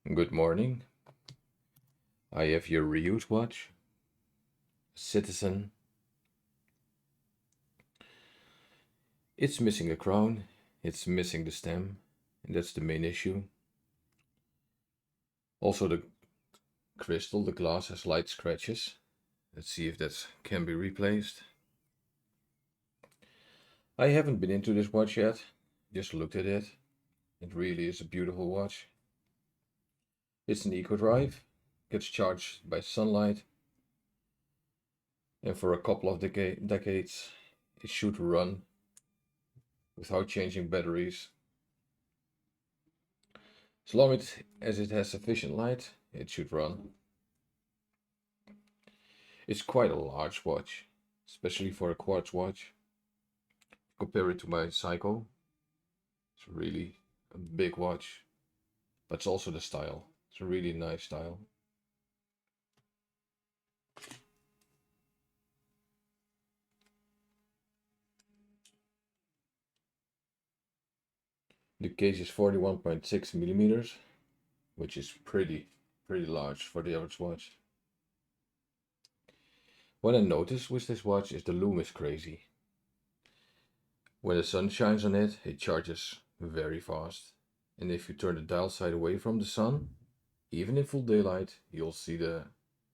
Good morning. I have your Ryut watch, Citizen. It's missing a crown, it's missing the stem, and that's the main issue. Also, the crystal, the glass has light scratches. Let's see if that can be replaced. I haven't been into this watch yet, just looked at it. It really is a beautiful watch. It's an eco drive, gets charged by sunlight, and for a couple of decades, it should run without changing batteries. As long as it has sufficient light, it should run. It's quite a large watch, especially for a quartz watch. Compare it to my Seiko, it's really a big watch, but it's also the style. It's a really nice style. The case is 41.6 millimeters, which is pretty large for the average watch. What I noticed with this watch is the lume is crazy. When the sun shines on it, it charges very fast. And if you turn the dial side away from the sun, even in full daylight, you'll see the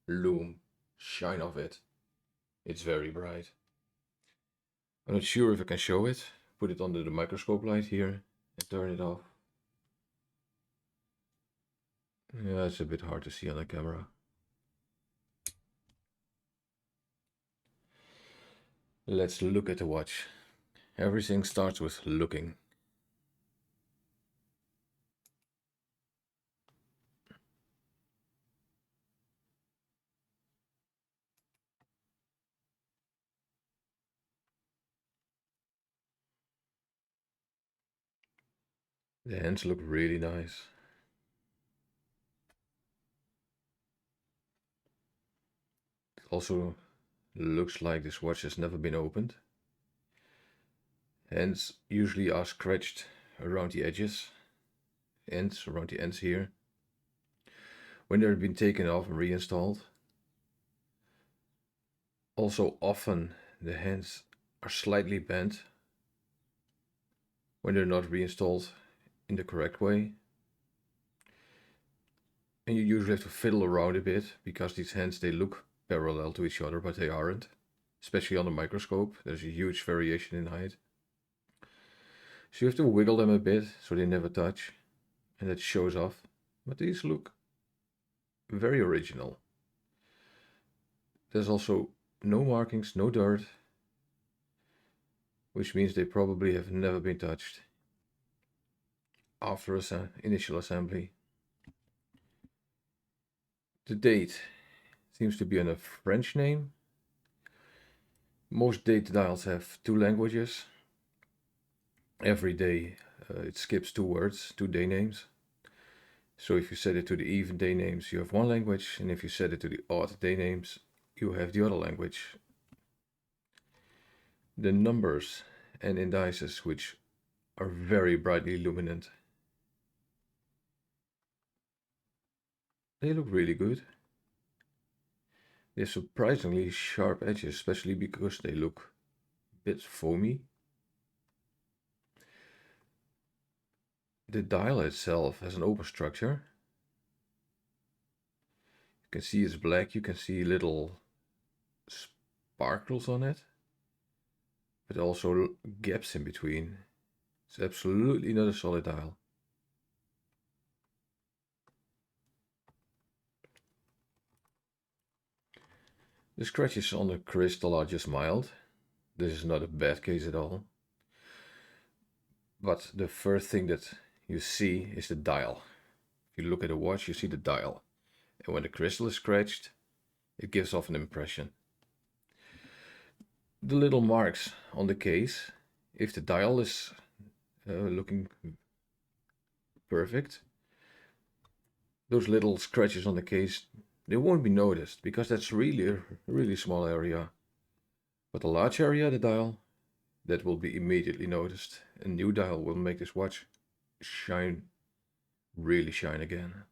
lume shine off it. It's very bright. I'm not sure if I can show it. Put it under the microscope light here and turn it off. Yeah, it's a bit hard to see on the camera. Let's look at the watch. Everything starts with looking. The hands look really nice. It also looks like this watch has never been opened. Hands usually are scratched around the edges, around the ends here, when they've been taken off and reinstalled. Also, often the hands are slightly bent when they're not reinstalled in the correct way. And you usually have to fiddle around a bit because these hands, they look parallel to each other, but they aren't. Especially on the microscope, there's a huge variation in height. So you have to wiggle them a bit so they never touch, and that shows off. But these look very original. There's also no markings, no dirt, which means they probably have never been touched after initial assembly. The date seems to be on a French name. Most date dials have two languages. Every day it skips two words, two day names. So if you set it to the even day names, you have one language, and if you set it to the odd day names, you have the other language. The numbers and indices, which are very brightly luminant, they look really good. They have surprisingly sharp edges, especially because they look a bit foamy. The dial itself has an open structure. You can see it's black, you can see little sparkles on it, but also gaps in between. It's absolutely not a solid dial. The scratches on the crystal are just mild. This is not a bad case at all. But the first thing that you see is the dial. If you look at a watch, you see the dial. And when the crystal is scratched, it gives off an impression. The little marks on the case, if the dial is looking perfect, those little scratches on the case, they won't be noticed because that's really a really small area. But a large area of the dial, that will be immediately noticed. A new dial will make this watch shine, really shine again.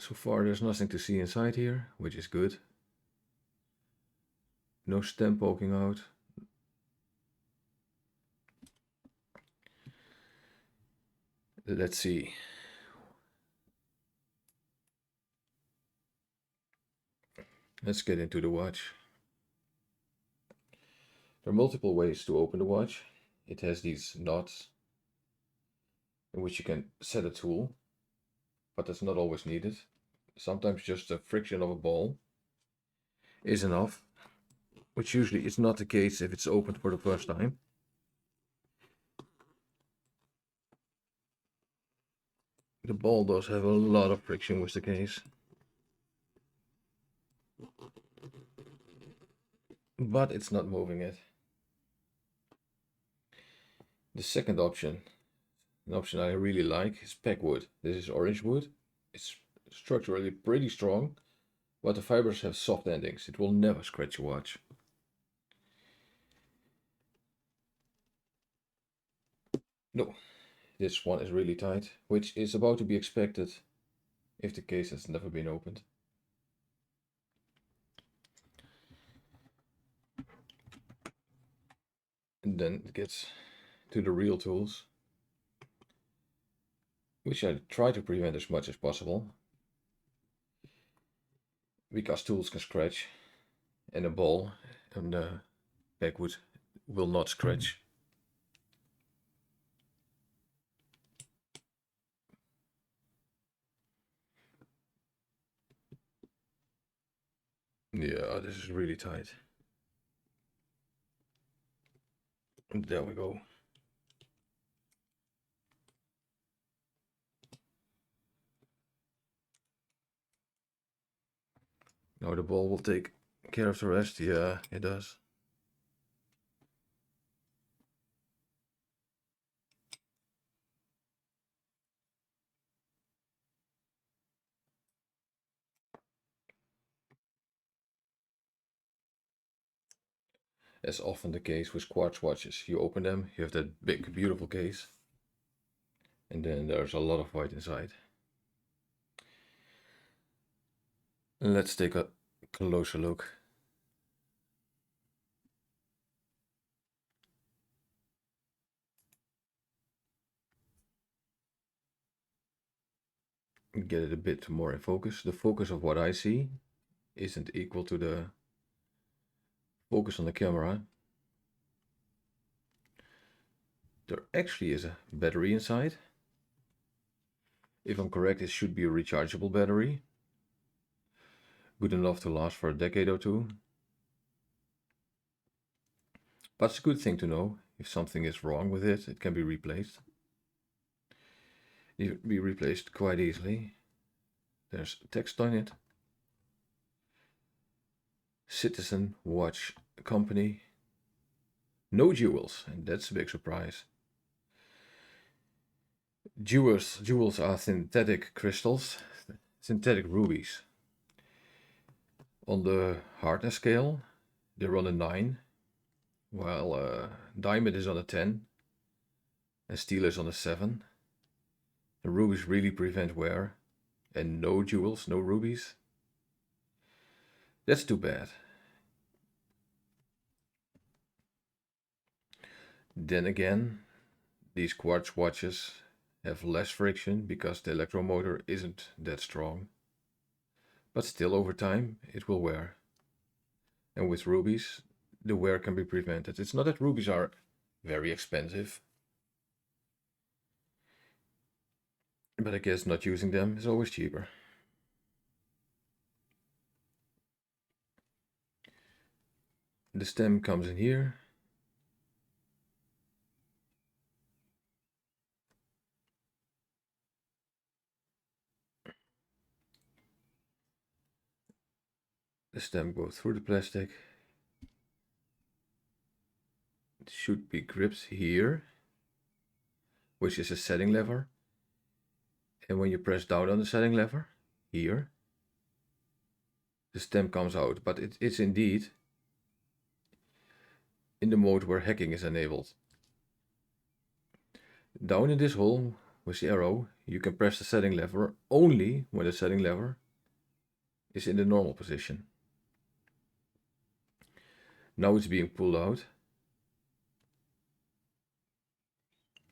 So far there's nothing to see inside here, which is good. No stem poking out. Let's see. Let's get into the watch. There are multiple ways to open the watch. It has these knots in which you can set a tool, but that's not always needed. Sometimes just the friction of a ball is enough, which usually is not the case if it's opened for the first time. The ball does have a lot of friction with the case. But it's not moving it. The second option, an option I really like, is pegwood. This is orange wood. It's structurally pretty strong, but the fibers have soft endings. It will never scratch your watch. No, this one is really tight, which is about to be expected if the case has never been opened. And then it gets to the real tools, which I try to prevent as much as possible, because tools can scratch and a ball and the pegwood will not scratch. Yeah, this is really tight. And there we go. Now the ball will take care of the rest. Yeah, it does. As often the case with quartz watches, you open them, you have that big, beautiful case, and then there's a lot of white inside. Let's take a closer look. Get it a bit more in focus. The focus of what I see isn't equal to the focus on the camera. There actually is a battery inside. If I'm correct, it should be a rechargeable battery. Good enough to last for a decade or two. But it's a good thing to know. If something is wrong with it, it can be replaced. It can be replaced quite easily. There's text on it. Citizen Watch Company. No jewels, and that's a big surprise. Jewels are synthetic crystals, synthetic rubies. On the hardness scale, they're on a 9, while diamond is on a 10, and steel is on a 7. The rubies really prevent wear, and no jewels, no rubies. That's too bad. Then again, these quartz watches have less friction because the electromotor isn't that strong. But still, over time, it will wear. And with rubies, the wear can be prevented. It's not that rubies are very expensive, but I guess not using them is always cheaper. The stem comes in here. The stem goes through the plastic. It should be gripped here, which is a setting lever. And when you press down on the setting lever, here, the stem comes out. But it's indeed in the mode where hacking is enabled. Down in this hole with the arrow, you can press the setting lever only when the setting lever is in the normal position. Now it's being pulled out,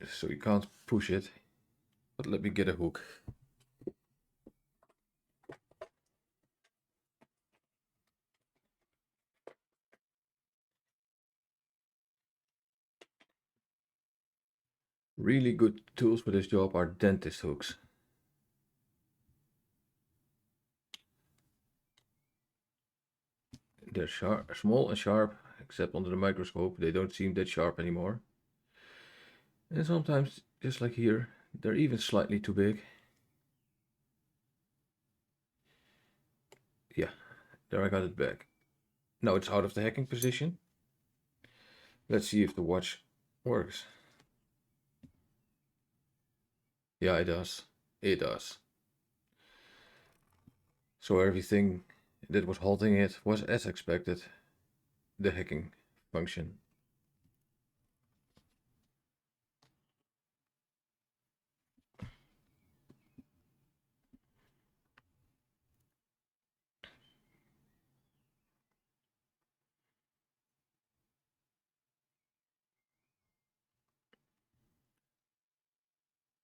so you can't push it. But let me get a hook. Really good tools for this job are dentist hooks. They're sharp, small and sharp, except under the microscope. They don't seem that sharp anymore. And sometimes, just like here, they're even slightly too big. Yeah, there I got it back. Now it's out of the hacking position. Let's see if the watch works. Yeah, it does. It does. So everything that was halting it was as expected, the hacking function.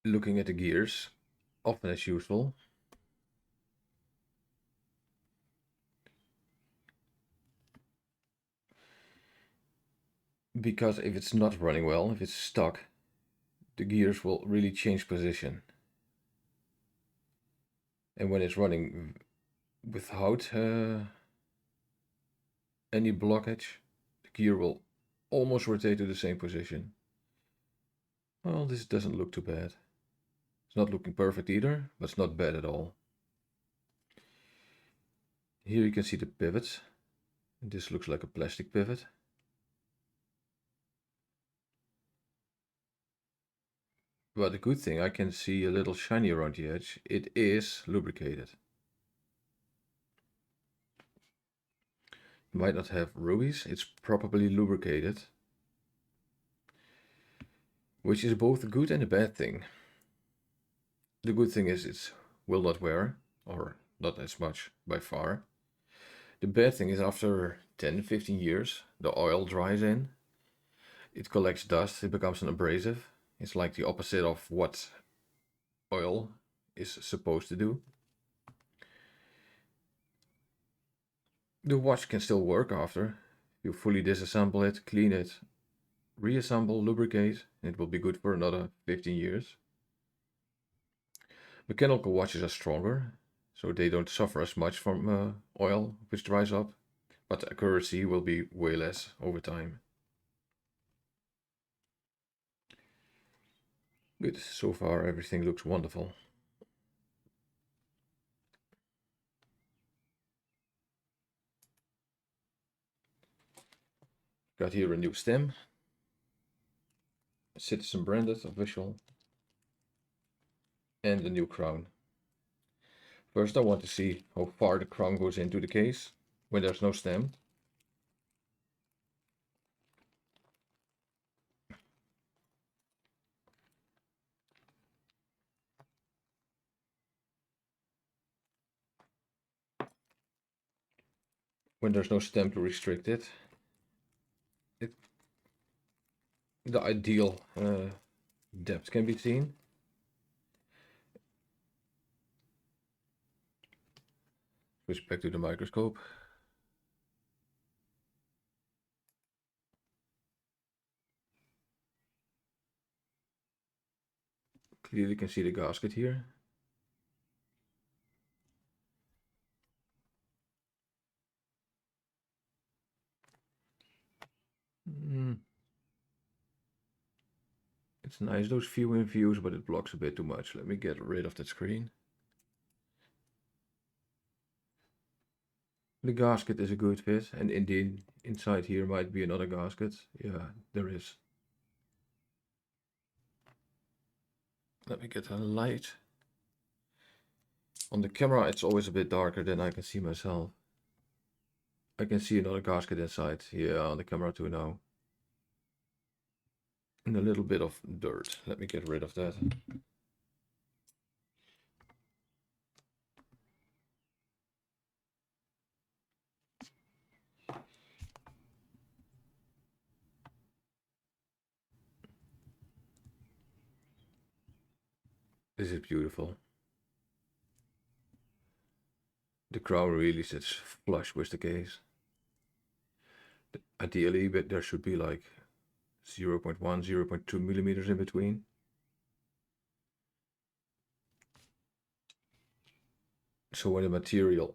Looking at the gears, often as useful. Because if it's not running well, if it's stuck, the gears will really change position. And when it's running without any blockage, the gear will almost rotate to the same position. Well, this doesn't look too bad. It's not looking perfect either, but it's not bad at all. Here you can see the pivots. This looks like a plastic pivot. But the good thing, I can see a little shiny around the edge. It is lubricated. Might not have rubies, it's probably lubricated. Which is both a good and a bad thing. The good thing is it will not wear, or not as much by far. The bad thing is after 10-15 years, the oil dries in. It collects dust, it becomes an abrasive. It's like the opposite of what oil is supposed to do. The watch can still work after. You fully disassemble it, clean it, reassemble, lubricate, and it will be good for another 15 years. Mechanical watches are stronger, so they don't suffer as much from oil which dries up, but the accuracy will be way less over time. Good, so far everything looks wonderful. Got here a new stem, Citizen branded, official, and a new crown. First I want to see how far the crown goes into the case when there's no stem. When there's no stem to restrict it, the ideal depth can be seen. Switch back to the microscope. Clearly can see the gasket here. It's nice, those few in views, but it blocks a bit too much. Let me get rid of that screen. The gasket is a good fit, and indeed, inside here might be another gasket. Yeah, there is. Let me get a light. On the camera, it's always a bit darker than I can see myself. I can see another gasket inside. Yeah, on the camera too now. And a little bit of dirt. Let me get rid of that. This is beautiful. The crown really sits flush with the case. Ideally, but there should be like 0.1, 0.2 millimeters in between. So when the material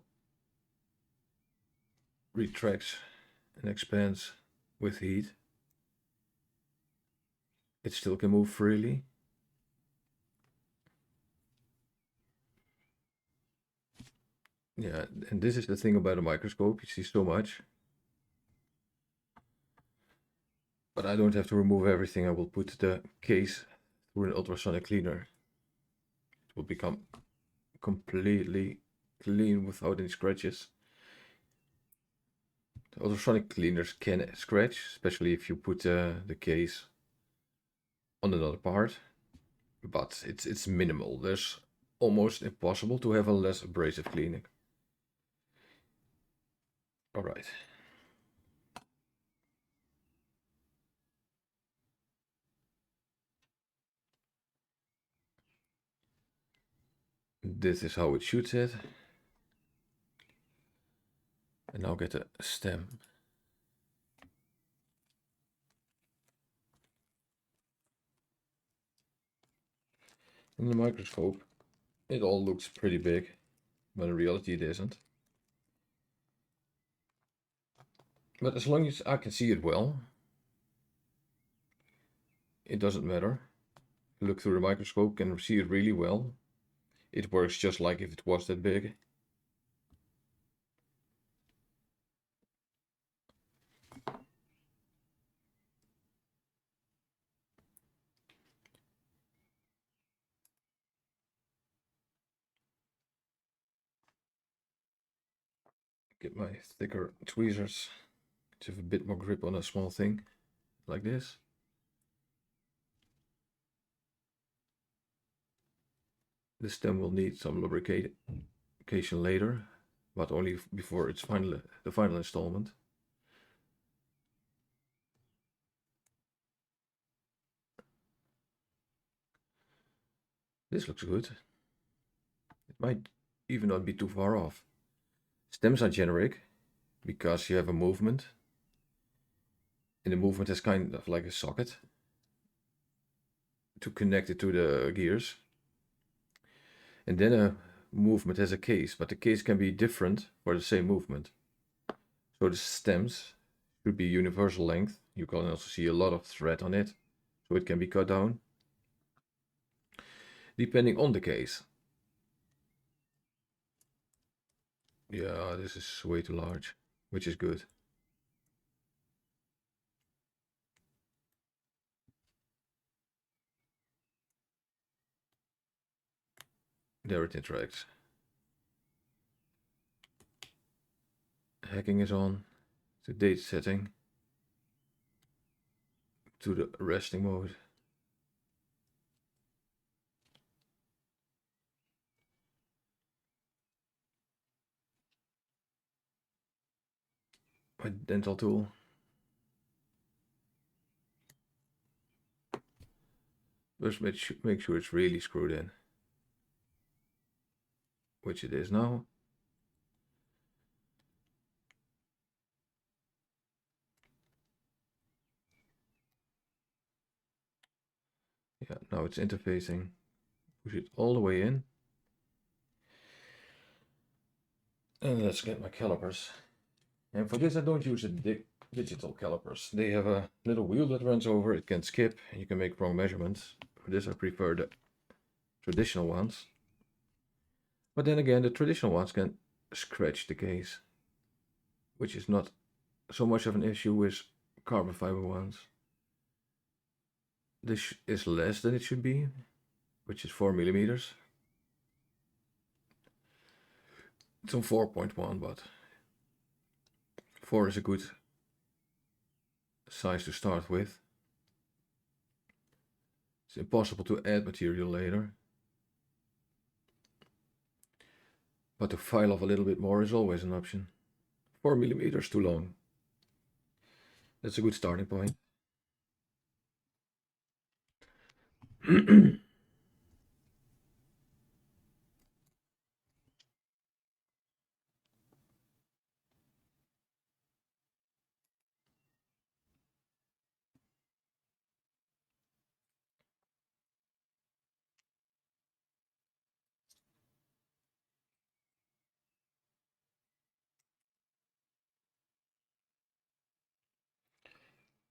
retracts and expands with heat, it still can move freely. Yeah, and this is the thing about a microscope, you see so much. But I don't have to remove everything. I will put the case through an ultrasonic cleaner. It will become completely clean without any scratches. The ultrasonic cleaners can scratch, especially if you put the case on another part, but it's minimal. There's almost impossible to have a less abrasive cleaning. All right. This is how it should sit. And now get a stem. In the microscope, it all looks pretty big, but in reality it isn't. But as long as I can see it well, it doesn't matter. Look through the microscope, can see it really well. It works just like if it was that big. Get my thicker tweezers to have a bit more grip on a small thing like this. The stem will need some lubrication later, but only before it's the final installment. This looks good. It might even not be too far off. Stems are generic because you have a movement, and the movement is kind of like a socket to connect it to the gears. And then a movement has a case, but the case can be different for the same movement. So the stems should be universal length. You can also see a lot of thread on it, so it can be cut down depending on the case. Yeah, this is way too large, which is good. There it interacts. Hacking is on. The date setting to the resting mode. My dental tool. Just make sure it's really screwed in, which it is now. Yeah, now it's interfacing. Push it all the way in. And let's get my calipers. And for this I don't use the digital calipers. They have a little wheel that runs over, it can skip, and you can make wrong measurements. For this I prefer the traditional ones. But then again, the traditional ones can scratch the case, which is not so much of an issue with carbon fiber ones. This is less than it should be, which is 4 millimeters. It's on 4.1, but 4 is a good size to start with. It's impossible to add material later, but to file off a little bit more is always an option. 4 millimeters too long. That's a good starting point.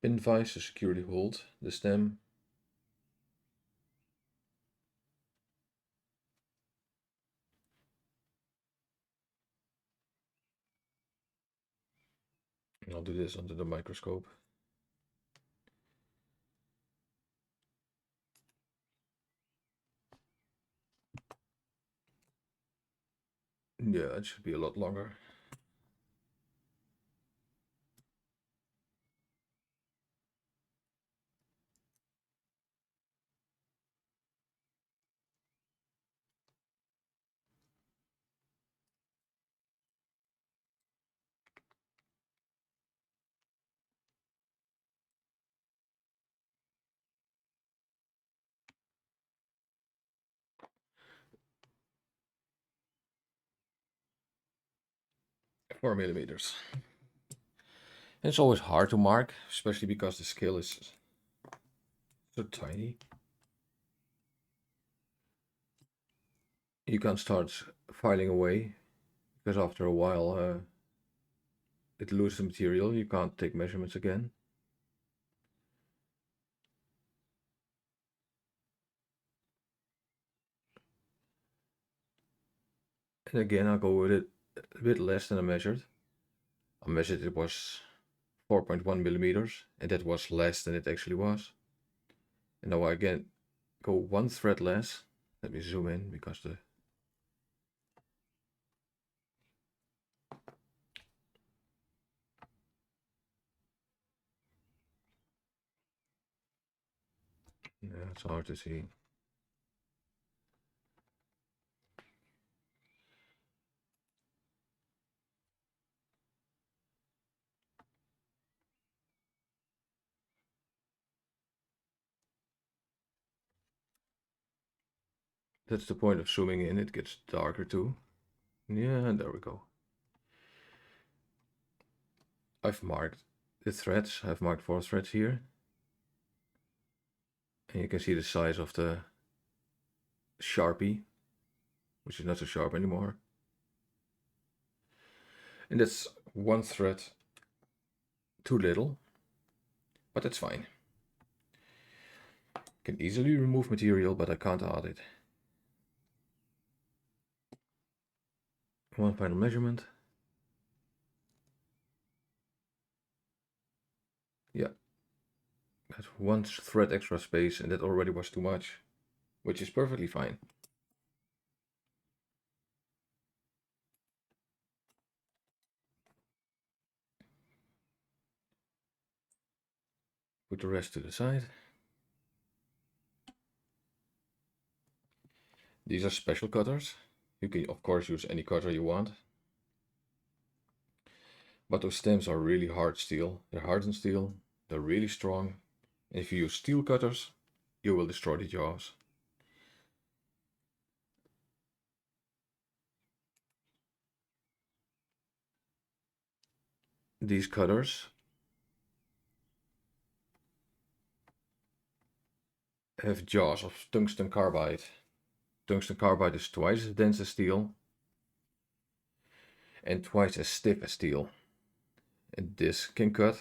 Pin vise to securely hold the stem. And I'll do this under the microscope. Yeah, it should be a lot longer. Four millimeters. And it's always hard to mark, especially because the scale is so tiny. You can't start filing away because after a while it loses the material. You can't take measurements again. And again, I'll go with it a bit less than I measured. I measured it was 4.1 millimeters, and that was less than it actually was. And now I again go one thread less. Let me zoom in because the yeah, it's hard to see. That's the point of zooming in, it gets darker too. Yeah, and there we go. I've marked the threads, I've marked 4 threads here. And you can see the size of the Sharpie, which is not so sharp anymore. And that's one thread too little, but that's fine. Can easily remove material, but I can't add it. One final measurement. Yeah, that's one thread extra space, and that already was too much, which is perfectly fine. Put the rest to the side. These are special cutters. You can of course use any cutter you want. But those stems are really hard steel. They're hardened steel, they're really strong. And if you use steel cutters, you will destroy the jaws. These cutters have jaws of tungsten carbide. Tungsten carbide is twice as dense as steel and twice as stiff as steel. And this can cut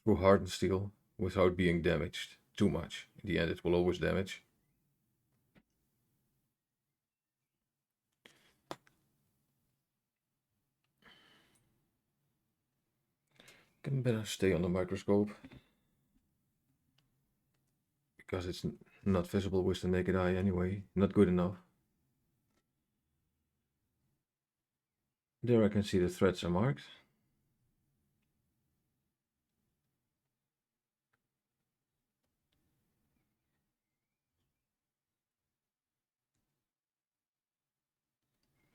through hardened steel without being damaged too much. In the end, it will always damage. Can better stay on the microscope because it's not visible with the naked eye anyway. Not good enough. There I can see the threads are marked.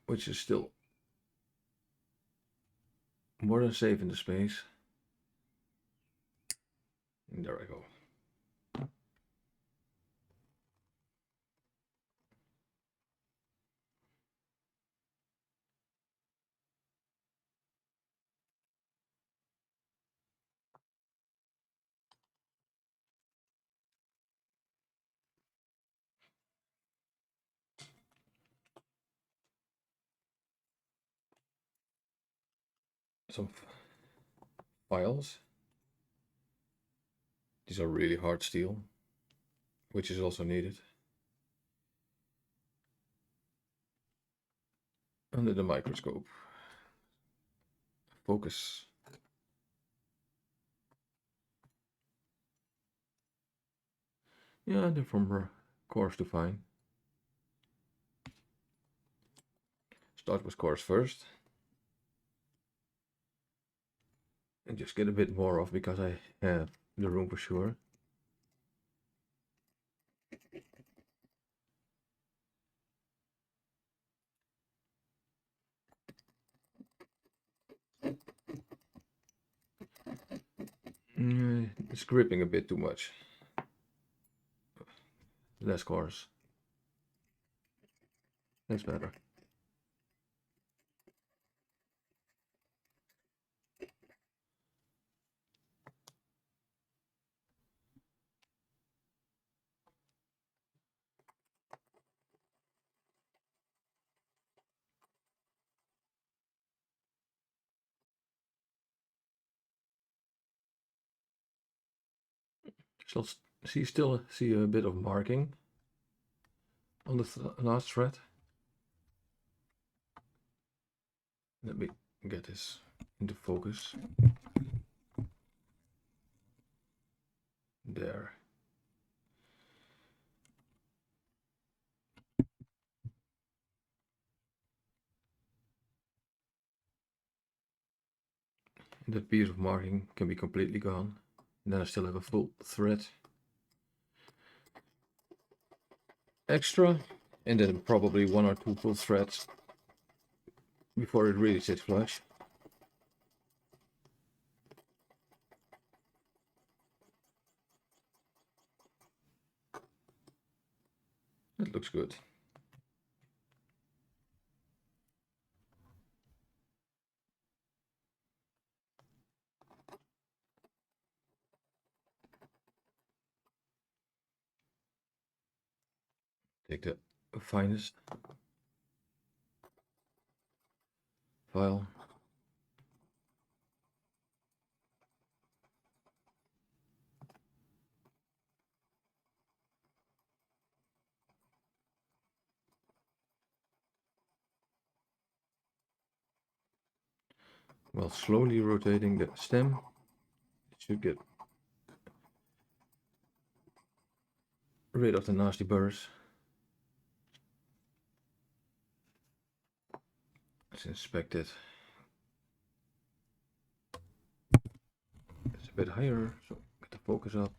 Which is still more than safe in the space. And there I go. Some files. These are really hard steel, which is also needed. Under the microscope. Focus. Yeah, they're from coarse to fine. Start with coarse first. And just get a bit more off because I have the room for sure. It's gripping a bit too much. Less coarse. That's better. Still see a bit of marking on the last thread. Let me get this into focus. There. And that piece of marking can be completely gone. And then I still have a full thread extra, and then probably 1 or 2 full threads before it really sits flush. That looks good. Take the finest file. While slowly rotating the stem, it should get rid of the nasty burrs. Let's inspect it. It's a bit higher, so get the focus up.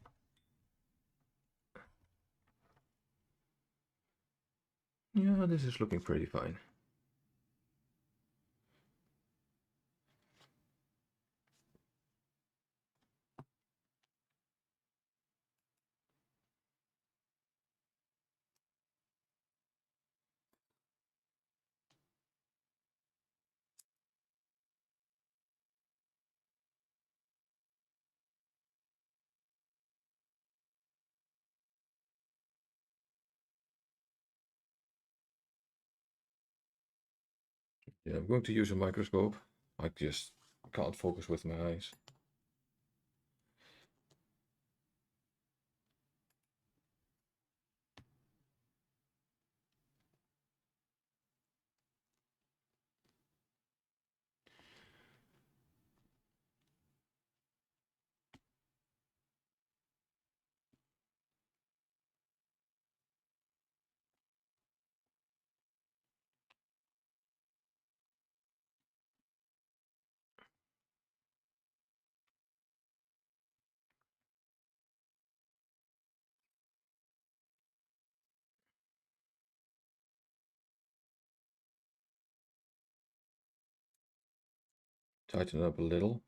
Yeah, this is looking pretty fine. Yeah, I'm going to use a microscope. I just can't focus with my eyes. Tighten up a little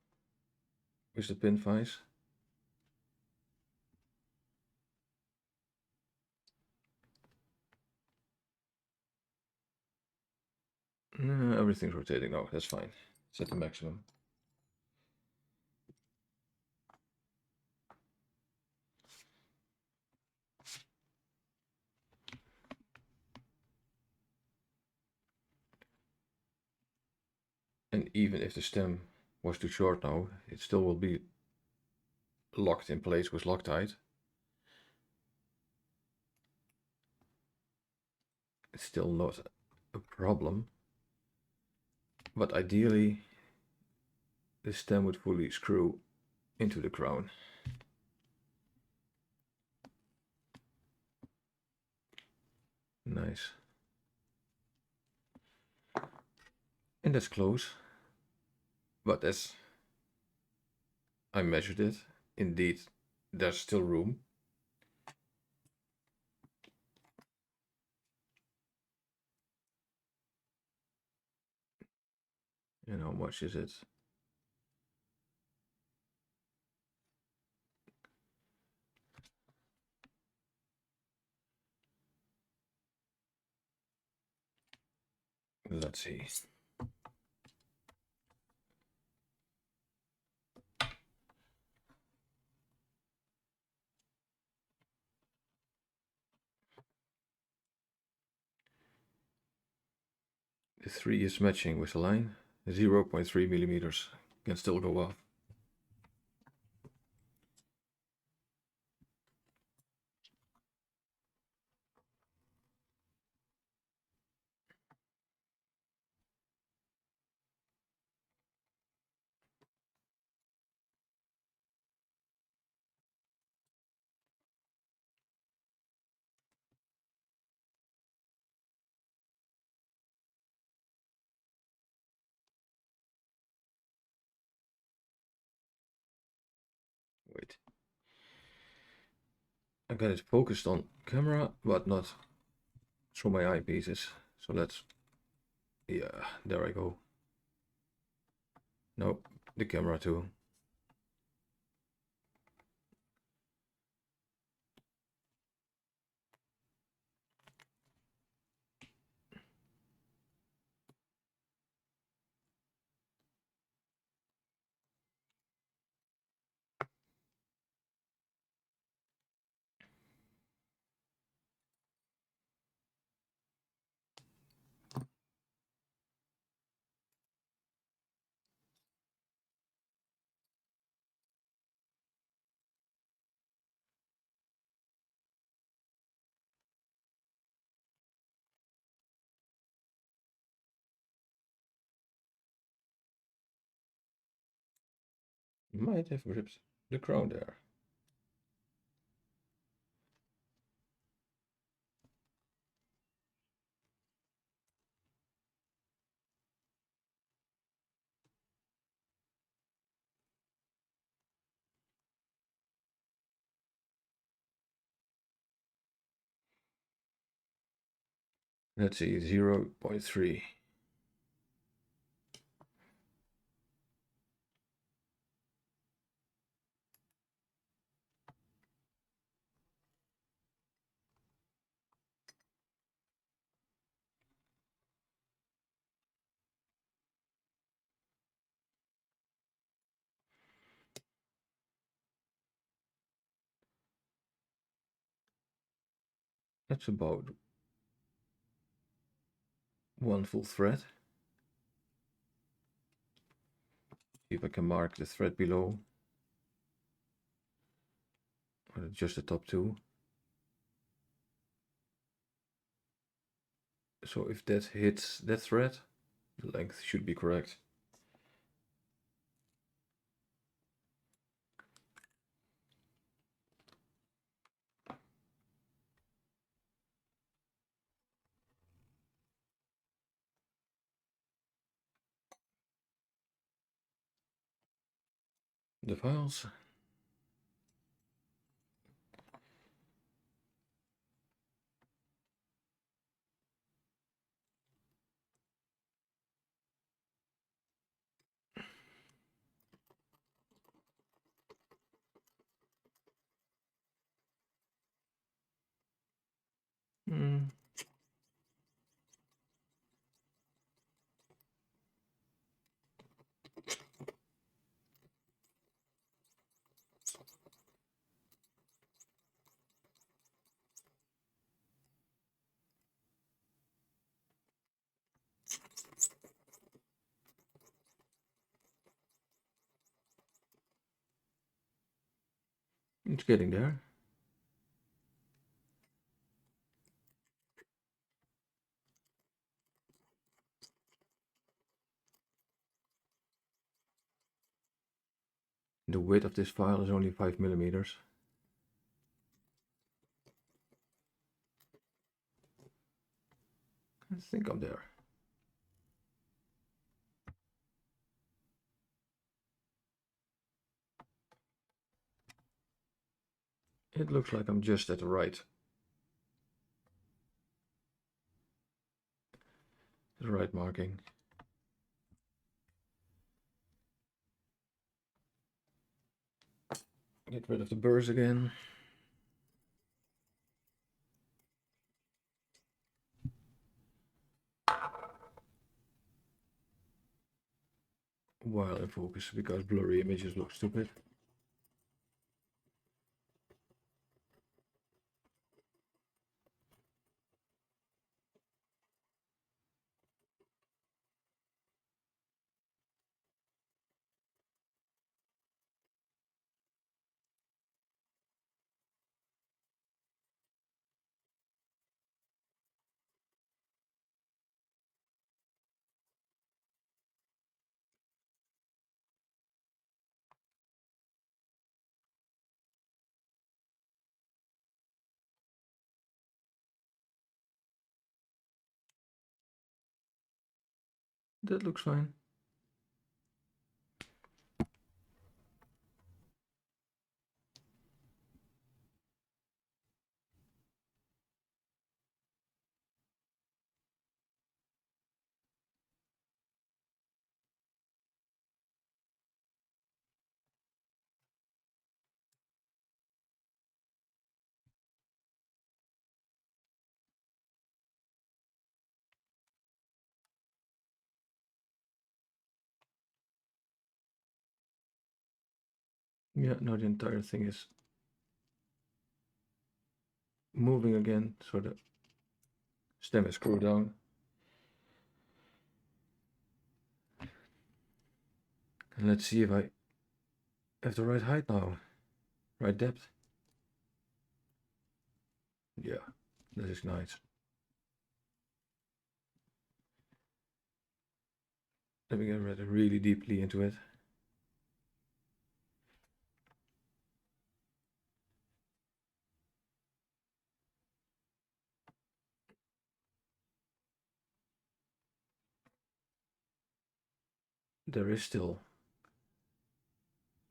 with the pin vise. No, everything's rotating now, that's fine. It's at the maximum. And even if the stem was too short now, it still will be locked in place with Loctite. It's still not a problem, but ideally the stem would fully screw into the crown. Nice. And that's close, but as I measured it, indeed there's still room. And how much is it? Let's see. The 3 is matching with the line. 0.3 millimeters can still go off. Wait. I got it focused on camera, but not through my eyepieces. So let's, yeah, there I go. Nope, the camera too. Might have ripped the crown there. Let's see, 0.3. That's about 1 full thread. See if I can mark the thread below. Or just the top 2. So if that hits that thread, the length should be correct. The files. Mm. It's getting there. The width of this file is only 5 millimeters. I think I'm there. It looks like I'm just at the right marking. Get rid of the burrs again. While in focus, because blurry images look stupid. That looks fine. Yeah, now the entire thing is moving again, so the stem is screwed down. And let's see if I have the right height now, right depth. Yeah, that is nice. Let me get really deeply into it. There is still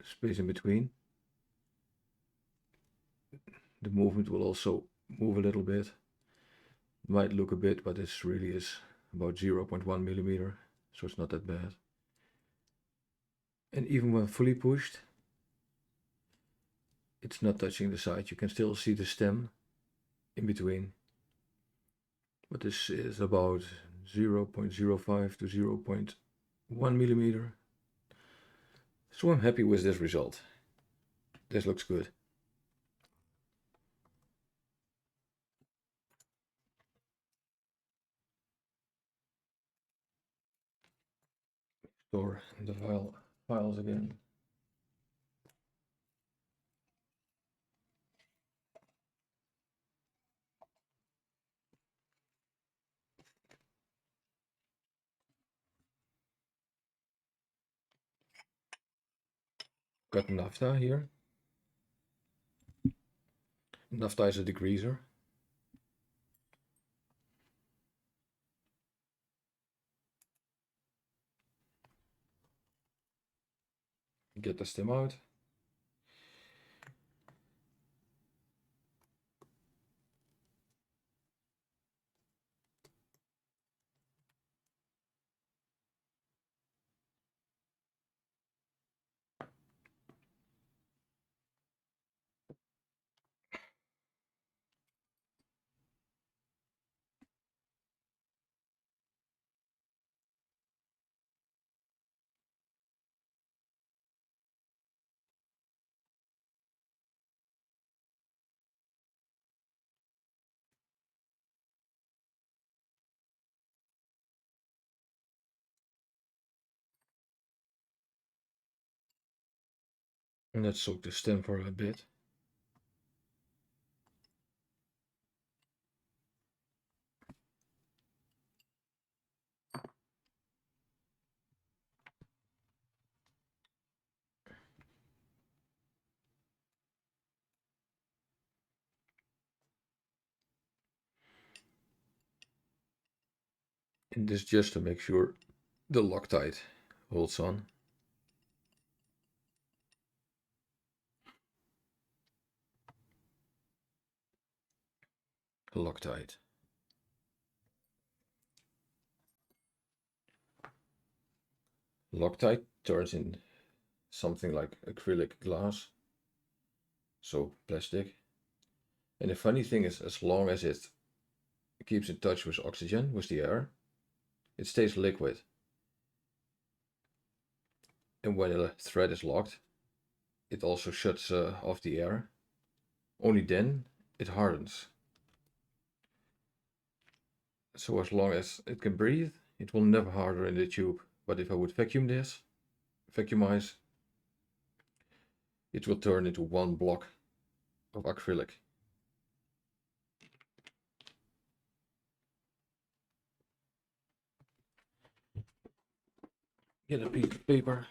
space in between. The movement will also move a little bit. Might look a bit, but this really is about 0.1 millimeter, so it's not that bad. And even when fully pushed, it's not touching the side. You can still see the stem in between. But this is about 0.05 to 0.1 millimeter. So I'm happy with this result. This looks good. Store the files again. Got naphtha here. Naphtha is a degreaser. Get the stem out. And let's soak the stem for a bit. And this just to make sure the Loctite holds on. Loctite. Loctite turns in something like acrylic glass, so plastic. And the funny thing is, as long as it keeps in touch with oxygen, with the air, it stays liquid. And when a thread is locked, it also shuts off the air. Only then it hardens. So as long as it can breathe, it will never harden in the tube. But if I would vacuumize, it will turn into one block of acrylic. Get a piece of paper.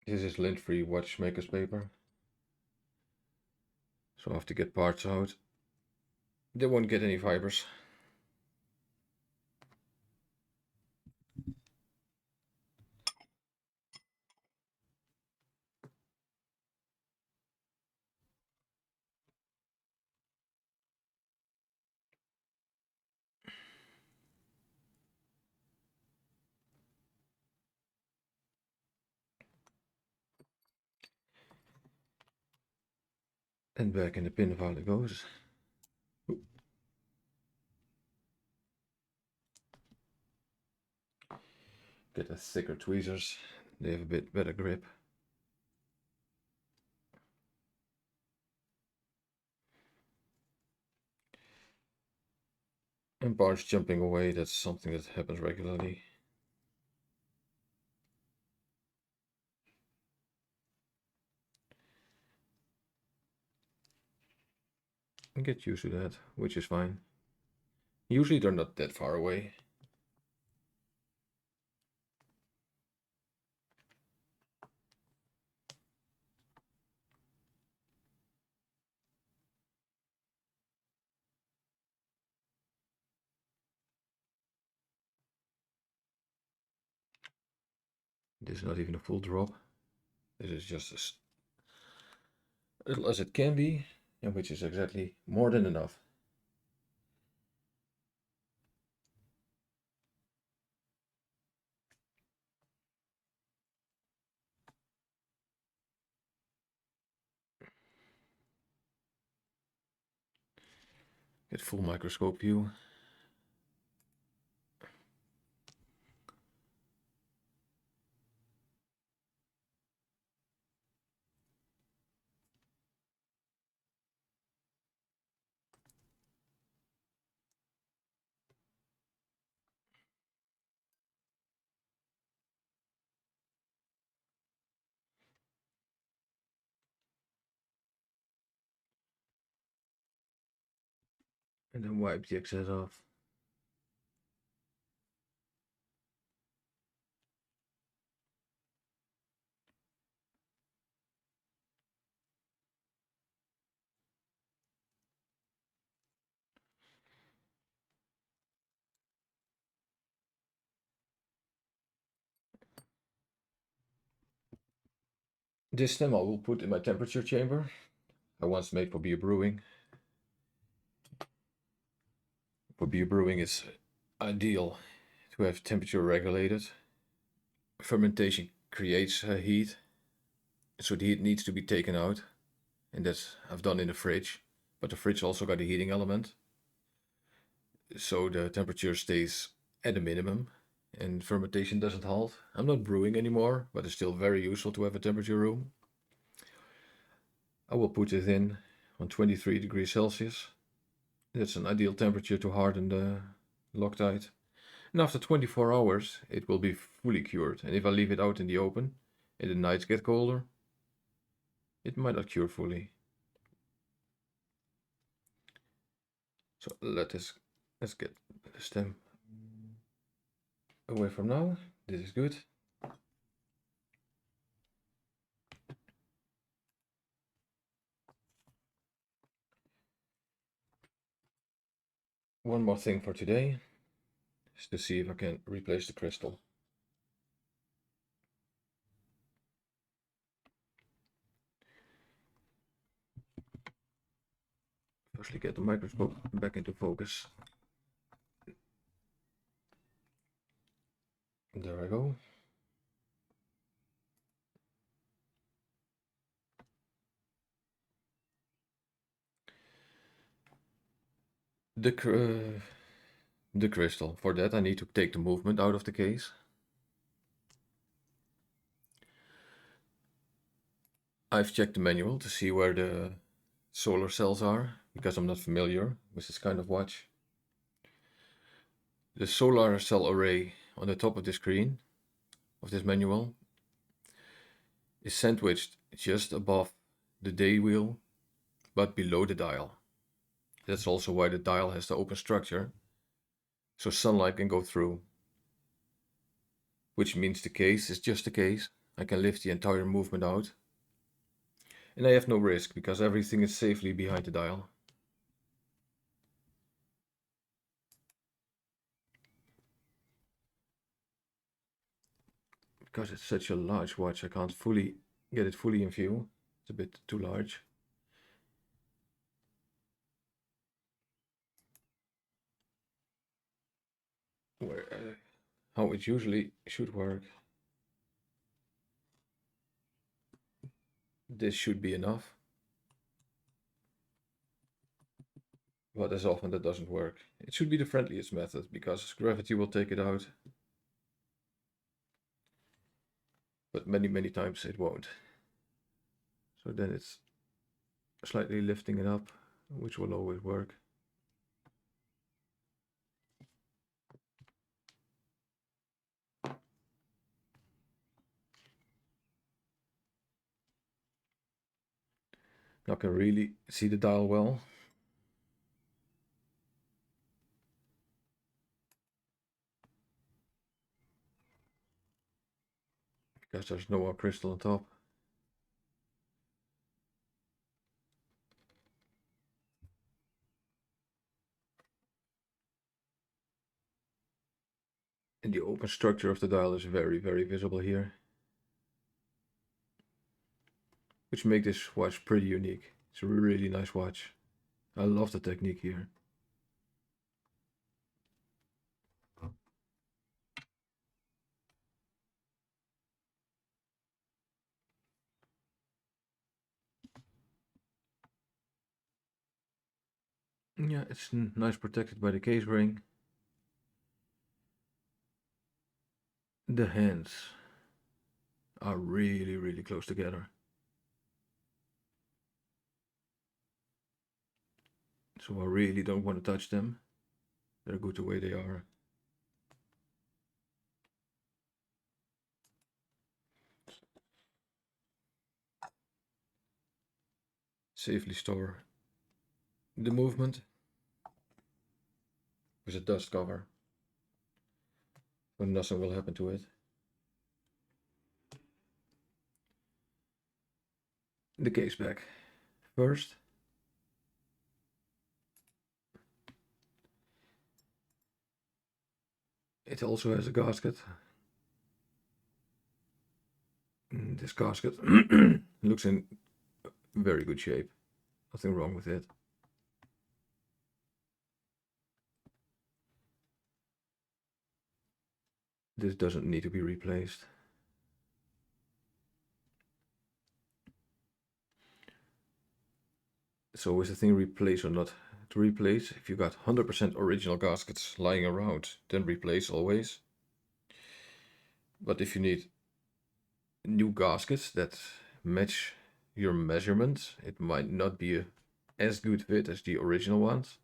This is lint-free watchmaker's paper. So I have to get parts out. They won't get any fibers. And back in the pin file it goes. Get a thicker tweezers, they have a bit better grip. And parts jumping away, that's something that happens regularly. And get used to that, which is fine. Usually they're not that far away. This is not even a full drop. This is just as little as it can be, and which is exactly more than enough. Get full microscope view. And then wipe the excess off. This stem I will put in my temperature chamber. I once made for beer brewing. For beer brewing, it's ideal to have temperature regulated. Fermentation creates heat, so the heat needs to be taken out, and that's I've done in the fridge. But the fridge also got a heating element, so the temperature stays at a minimum, and fermentation doesn't halt. I'm not brewing anymore, but it's still very useful to have a temperature room. I will put it in on 23 degrees Celsius. That's an ideal temperature to harden the Loctite. And after 24 hours, it will be fully cured. And if I leave it out in the open, and the nights get colder, it might not cure fully. So let's get the stem away from now. This is good. One more thing for today is to see if I can replace the crystal. Firstly, get the microscope back into focus. There I go. The crystal. For that I need to take the movement out of the case. I've checked the manual to see where the solar cells are, because I'm not familiar with this kind of watch. The solar cell array on the top of the screen of this manual is sandwiched just above the day wheel, but below the dial. That's also why the dial has the open structure, so sunlight can go through. Which means the case is just a case. I can lift the entire movement out. And I have no risk, because everything is safely behind the dial. Because it's such a large watch, I can't fully get it fully in view. It's a bit too large. How it usually should work. This should be enough. But as often that doesn't work. It should be the friendliest method, because gravity will take it out. But many times it won't. So then it's slightly lifting it up, which will always work. Now I can really see the dial well. Because there's no more crystal on top. And the open structure of the dial is very visible here. Which makes this watch pretty unique. It's a really nice watch. I love the technique here. Yeah, it's nice protected by the case ring. The hands are really close together. So I really don't want to touch them. They're good the way they are. Safely store the movement with a dust cover, so nothing will happen to it. The case back first. It also has a gasket. This gasket looks in very good shape. Nothing wrong with it. This doesn't need to be replaced. So is the thing replace or not? To replace, if you got 100% original gaskets lying around, then replace always. But if you need new gaskets that match your measurements, it might not be as good fit as the original ones.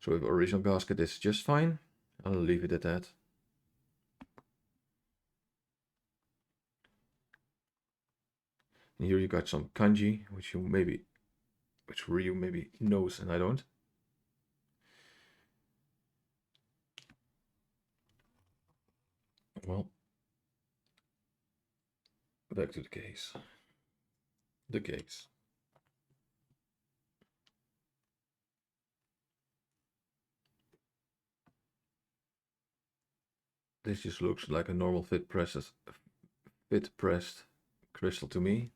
So if original gasket is just fine, I'll leave it at that. And here you got some kanji, which Ryu maybe knows and I don't. Well, back to the case. The case. This just looks like a normal fit pressed crystal to me.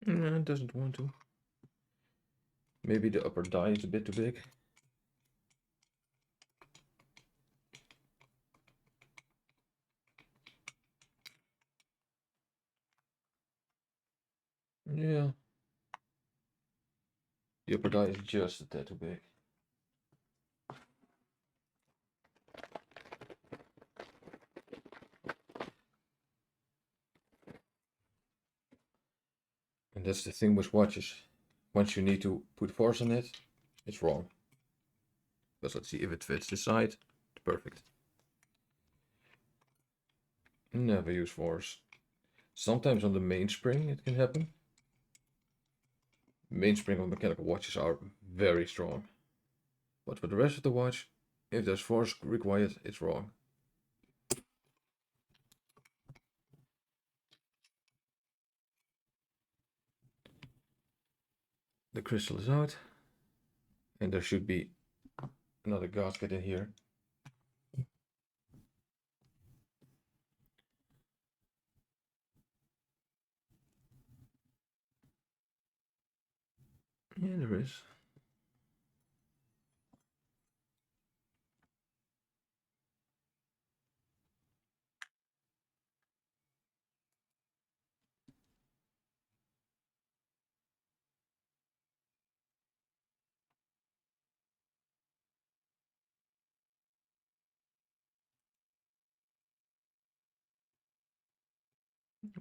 No, it doesn't want to. Maybe the upper die is a bit too big. Yeah. The upper die is just a tad too big. And that's the thing with watches. Once you need to put force on it, it's wrong. But let's see if it fits this side. It's perfect. Never use force. Sometimes on the mainspring it can happen. Mainspring on mechanical watches are very strong. But for the rest of the watch, if there's force required, it's wrong. The crystal is out. And there should be another gasket in here. Yeah, there is.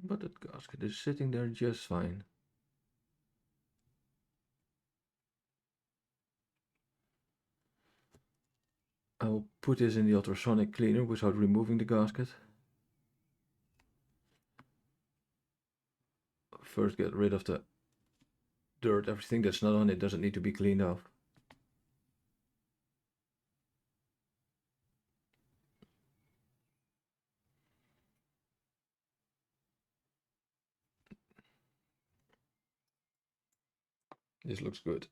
But that gasket is sitting there just fine. I will put this in the ultrasonic cleaner without removing the gasket. First get rid of the dirt, everything that's not on it doesn't need to be cleaned off. This looks good.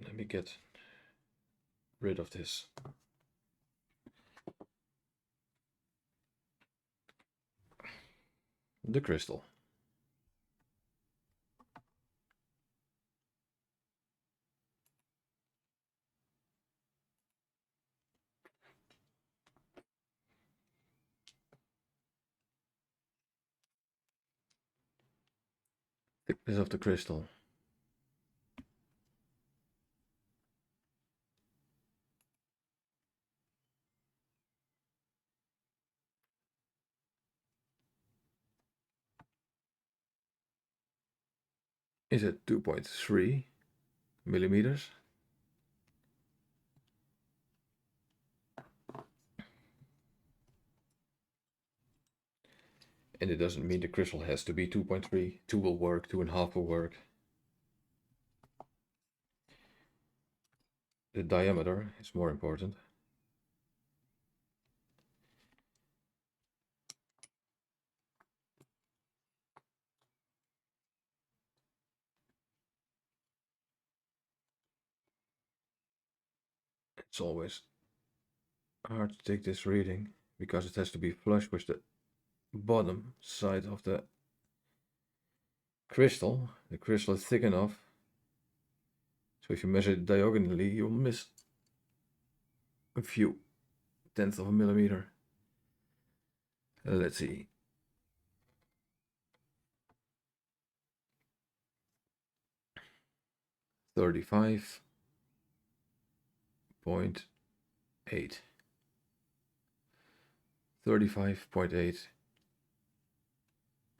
Let me get rid of this. The crystal. Thickness of the crystal. Is it 2.3 millimeters? And it doesn't mean the crystal has to be 2.3. 2 will work, 2.5 will work. The diameter is more important. It's always hard to take this reading because it has to be flush with the bottom side of the crystal. The crystal is thick enough, so if you measure it diagonally, you'll miss a few tenths of a millimeter. Let's see. $35.8. 35.8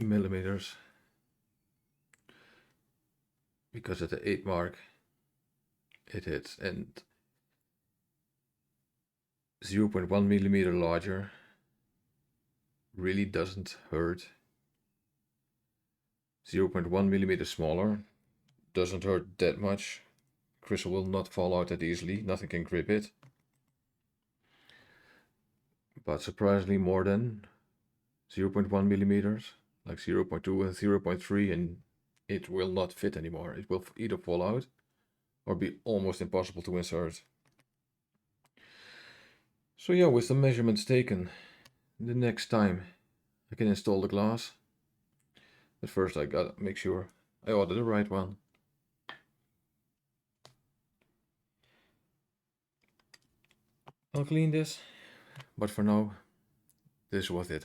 millimeters, because at the 8 mark it hits, and 0.1 millimeter larger really doesn't hurt. 0.1 millimeter smaller doesn't hurt that much. Crystal will not fall out that easily, nothing can grip it. But surprisingly more than 0.1 millimeters, like 0.2 and 0.3, and it will not fit anymore. It will either fall out or be almost impossible to insert. So yeah, with the measurements taken, the next time I can install the glass. But first I gotta make sure I order the right one. I'll clean this, but for now, this was it.